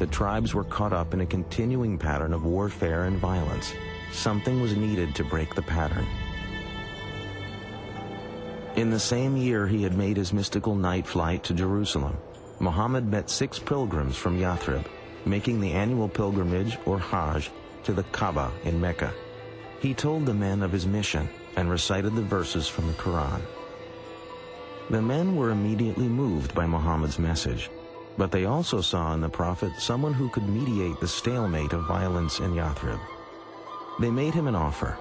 the tribes were caught up in a continuing pattern of warfare and violence. Something was needed to break the pattern. In the same year he had made his mystical night flight to Jerusalem, Muhammad met 6 pilgrims from Yathrib, making the annual pilgrimage, or Hajj, to the Kaaba in Mecca. He told the men of his mission and recited the verses from the Quran. The men were immediately moved by Muhammad's message, but they also saw in the prophet someone who could mediate the stalemate of violence in Yathrib. They made him an offer.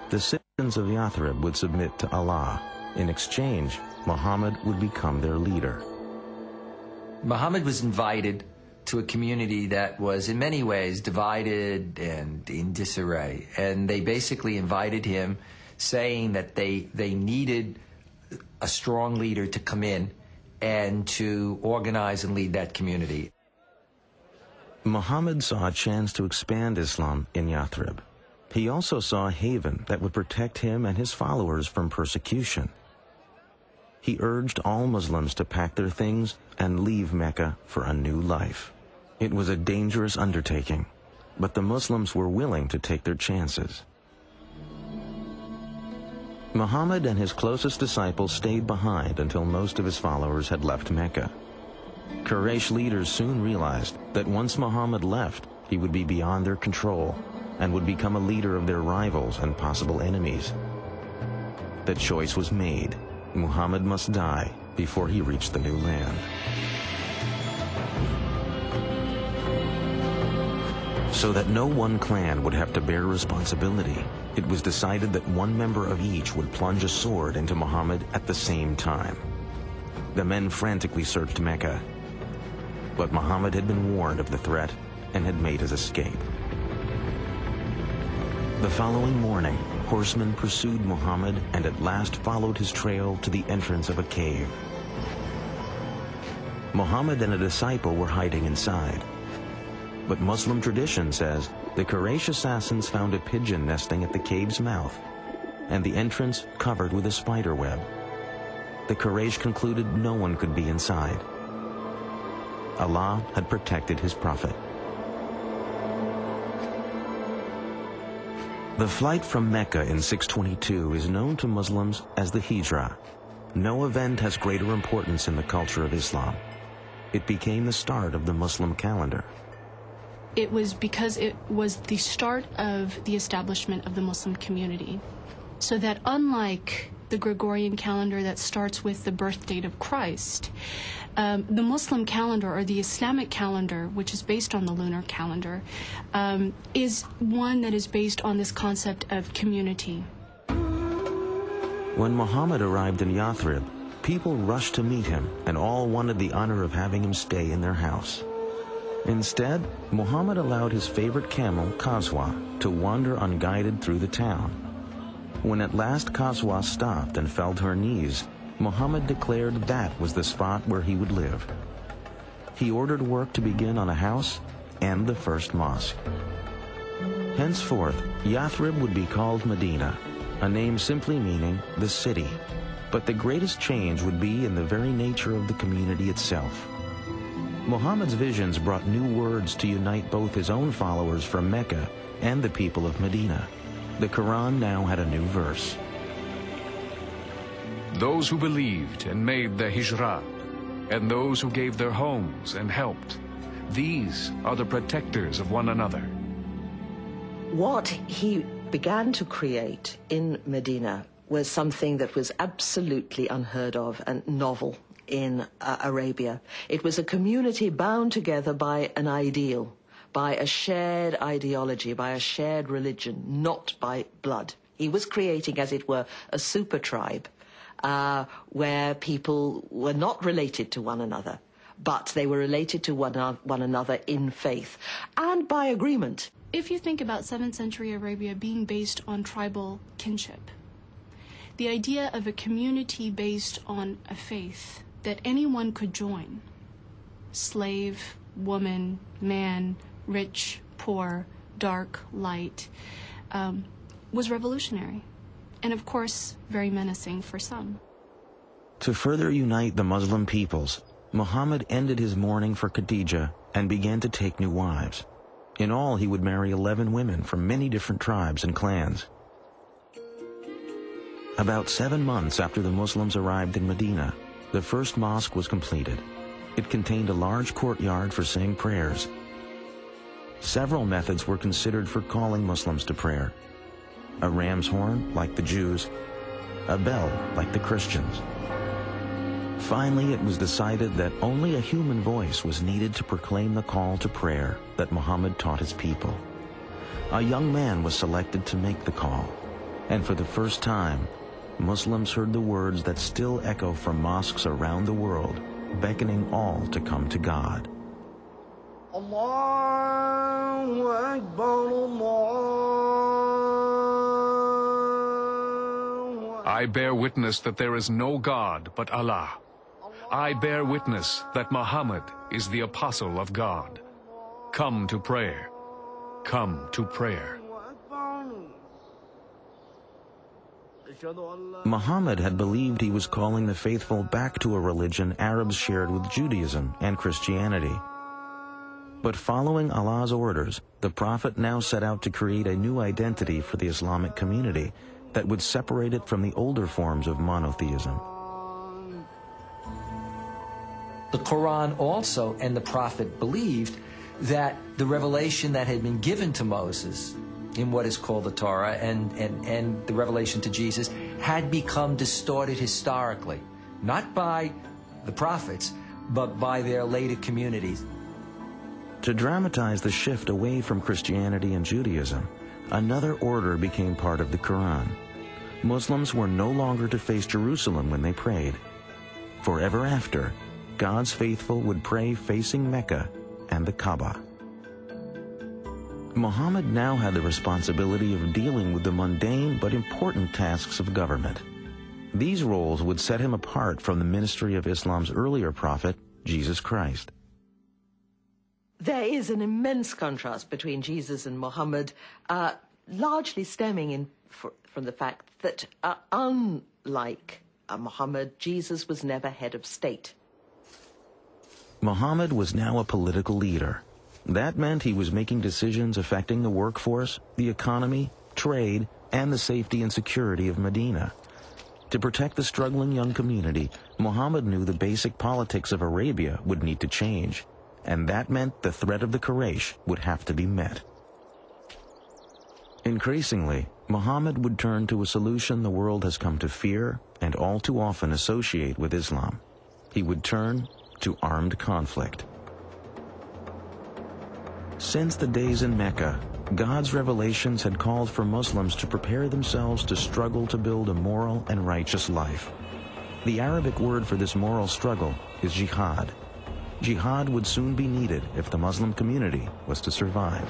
The citizens of Yathrib would submit to Allah. In exchange, Muhammad would become their leader. Muhammad was invited to a community that was in many ways divided and in disarray. And they basically invited him, saying that they needed a strong leader to come in and to organize and lead that community. Muhammad saw a chance to expand Islam in Yathrib. He also saw a haven that would protect him and his followers from persecution. He urged all Muslims to pack their things and leave Mecca for a new life. It was a dangerous undertaking, but the Muslims were willing to take their chances. Muhammad and his closest disciples stayed behind until most of his followers had left Mecca. Quraysh leaders soon realized that once Muhammad left, he would be beyond their control and would become a leader of their rivals and possible enemies. The choice was made. Muhammad must die before he reached the new land. So that no one clan would have to bear responsibility, it was decided that one member of each would plunge a sword into Muhammad at the same time. The men frantically searched Mecca, but Muhammad had been warned of the threat and had made his escape. The following morning, horsemen pursued Muhammad and at last followed his trail to the entrance of a cave. Muhammad and a disciple were hiding inside. But Muslim tradition says the Quraysh assassins found a pigeon nesting at the cave's mouth and the entrance covered with a spider web. The Quraysh concluded no one could be inside. Allah had protected his prophet. The flight from Mecca in 622 is known to Muslims as the Hijrah. No event has greater importance in the culture of Islam. It became the start of the Muslim calendar. It was because it was the start of the establishment of the Muslim community. So that unlike the Gregorian calendar that starts with the birth date of Christ, the Muslim calendar, or the Islamic calendar, which is based on the lunar calendar, is one that is based on this concept of community. When Muhammad arrived in Yathrib, people rushed to meet him and all wanted the honor of having him stay in their house. Instead, Muhammad allowed his favorite camel, Qaswa, to wander unguided through the town. When at last Qaswa stopped and fell to her knees, Muhammad declared that was the spot where he would live. He ordered work to begin on a house and the first mosque. Henceforth, Yathrib would be called Medina, a name simply meaning the city. But the greatest change would be in the very nature of the community itself. Muhammad's visions brought new words to unite both his own followers from Mecca and the people of Medina. The Quran now had a new verse. Those who believed and made the Hijrah, and those who gave their homes and helped, these are the protectors of one another. What he began to create in Medina was something that was absolutely unheard of and novel in Arabia. It was a community bound together by an ideal, by a shared ideology, by a shared religion, not by blood. He was creating, as it were, a super tribe where people were not related to one another, but they were related to one another in faith and by agreement. If you think about 7th century Arabia being based on tribal kinship, the idea of a community based on a faith that anyone could join, slave, woman, man, rich, poor, dark, light, was revolutionary, and of course very menacing for some. To further unite the Muslim peoples, Muhammad ended his mourning for Khadija and began to take new wives. In all, he would marry 11 women from many different tribes and clans. About 7 months after the Muslims arrived in Medina, the first mosque was completed. It contained a large courtyard for saying prayers. Several methods were considered for calling Muslims to prayer. A ram's horn, like the Jews, a bell, like the Christians. Finally, it was decided that only a human voice was needed to proclaim the call to prayer that Muhammad taught his people. A young man was selected to make the call, and for the first time, Muslims heard the words that still echo from mosques around the world, beckoning all to come to God. Allahu Akbar, I bear witness that there is no God but Allah. I bear witness that Muhammad is the apostle of God. Come to prayer. Come to prayer. Muhammad had believed he was calling the faithful back to a religion Arabs shared with Judaism and Christianity. But following Allah's orders, the Prophet now set out to create a new identity for the Islamic community that would separate it from the older forms of monotheism. The Quran also and the Prophet believed that the revelation that had been given to Moses in what is called the Torah and the revelation to Jesus had become distorted historically, not by the prophets, but by their later communities. To dramatize the shift away from Christianity and Judaism, another order became part of the Quran. Muslims were no longer to face Jerusalem when they prayed. Forever after, God's faithful would pray facing Mecca and the Kaaba. Muhammad now had the responsibility of dealing with the mundane but important tasks of government. These roles would set him apart from the ministry of Islam's earlier prophet, Jesus Christ. There is an immense contrast between Jesus and Muhammad, largely stemming from the fact that, unlike Muhammad, Jesus was never head of state. Muhammad was now a political leader. That meant he was making decisions affecting the workforce, the economy, trade, and the safety and security of Medina. To protect the struggling young community, Muhammad knew the basic politics of Arabia would need to change, and that meant the threat of the Quraysh would have to be met. Increasingly, Muhammad would turn to a solution the world has come to fear and all too often associate with Islam. He would turn to armed conflict. Since the days in Mecca, God's revelations had called for Muslims to prepare themselves to struggle to build a moral and righteous life. The Arabic word for this moral struggle is jihad. Jihad would soon be needed if the Muslim community was to survive.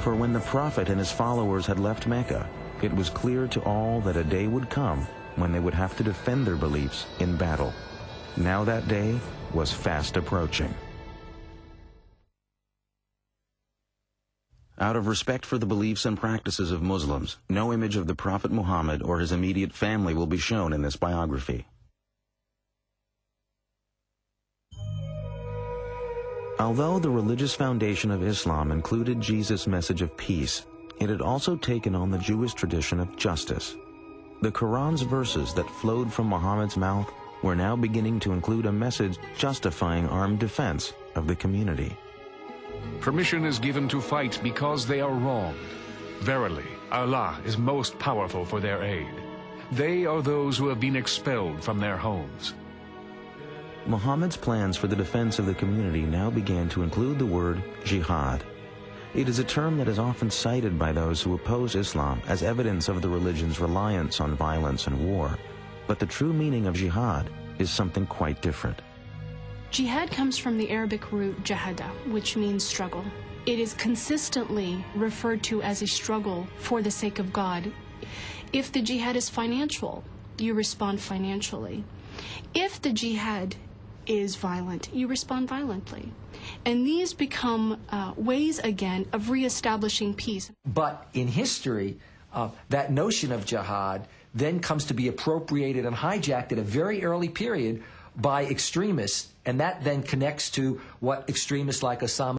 For when the Prophet and his followers had left Mecca, it was clear to all that a day would come when they would have to defend their beliefs in battle. Now that day was fast approaching. Out of respect for the beliefs and practices of Muslims, no image of the Prophet Muhammad or his immediate family will be shown in this biography. Although the religious foundation of Islam included Jesus' message of peace, it had also taken on the Jewish tradition of justice. The Quran's verses that flowed from Muhammad's mouth were now beginning to include a message justifying armed defense of the community. Permission is given to fight because they are wronged. Verily, Allah is most powerful for their aid. They are those who have been expelled from their homes. Muhammad's plans for the defense of the community now began to include the word jihad. It is a term that is often cited by those who oppose Islam as evidence of the religion's reliance on violence and war. But the true meaning of jihad is something quite different. Jihad comes from the Arabic root jahada, which means struggle. It is consistently referred to as a struggle for the sake of God. If the jihad is financial, you respond financially. If the jihad is violent, you respond violently. And these become ways, again, of reestablishing peace. But in history, that notion of jihad then comes to be appropriated and hijacked at a very early period by extremists And that then connects to what extremists like Osama